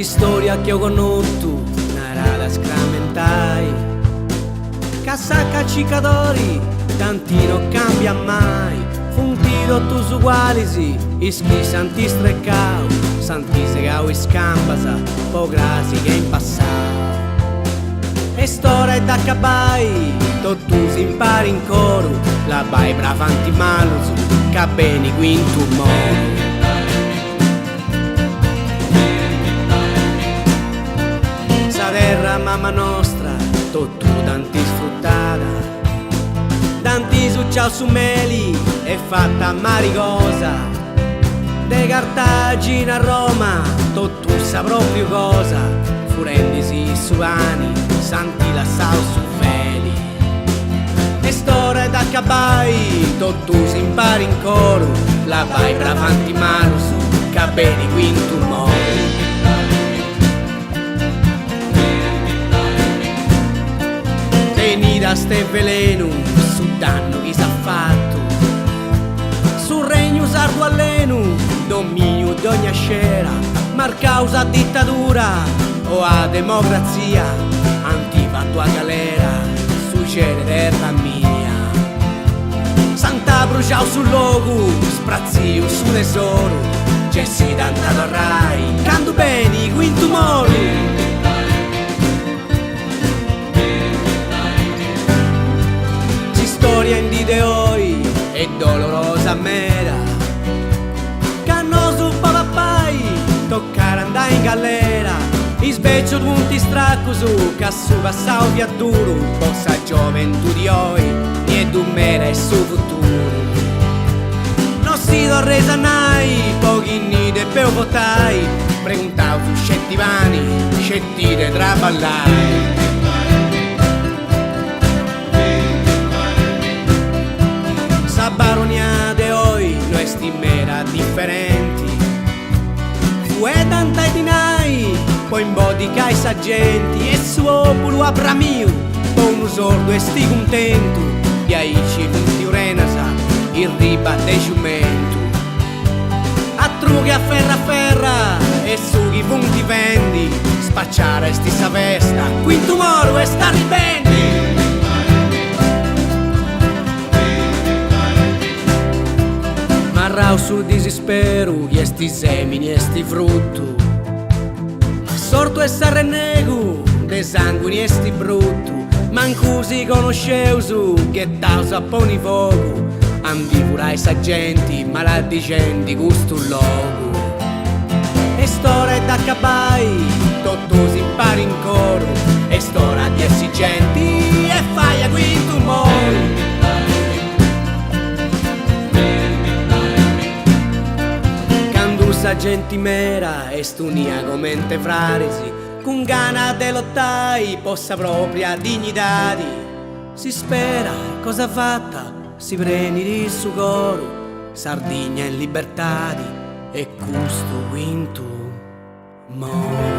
Storia che ho conosciuto, narrata scramentai, casacca cicadori, tanti non cambia mai. Funtido tus ugualisi, ischi santi streccau, santi segau iscampasa, po grasi che in passau. E storia da cabai, tu si impari in coro, la bai bravanti malusu, ca beni quintu moru. Sa terra mamma nostra, tu tanti sfruttata, tanti su ciao su meli, è fatta marigosa. De Cartagine a Roma, tu sa proprio cosa, furendisi su ani, santi la sau su veli. E storia da cabai, tu si impari in coro, la vai bravanti mano su, ca beni quintu moro. Teni da ste veleno, su danno chi s'ha fatto, sul regno sardo allenu, dominio di ogni scera, marcausa dittatura o a democrazia, antiva tua galera, succede terra mia. Santa bruciao sul logo, sprazio su tesoro, Gessi tantato a rai, canto bene, quinto moro. Storia in dideoi e dolorosa mera, canno su papai, toccare andare in galera, i specchio punti stracco su, che su passao via duro, possa gioventù di oi, niente un mera e su futuro. Non si resa nai, pochi nide per votai, preguntao su scettivani, scettire traballai. Baronia de hoy no estimera differenti, fu e tanta dinai, poi in bodica i saggenti, e suo pulu abramio, con un sordo e sti contento, di aici punti urenasa, il riba de giumento. A trughe a ferra, e su chi punti vendi, spacciare sti sa vesta, quinto moro e sta ribendi. Marrao sul disispero, chi esti semini e sti frutto, ma sorto e s'arrennego, de sanguini e sti brutto, mancusi conosceusu, che tausa poni fuoco, andivurai saggenti, maladicenti, gusto logo. E storia da cabai, tutto si impari in coro, e storia di esigenti, e fai a quinto moro. Sa gente mera e stunia commente frarisi, con gana de lottai, possa propria dignità. Si spera, cosa fatta, si preni di su coro, Sardigna in libertà, e custo quinto moro.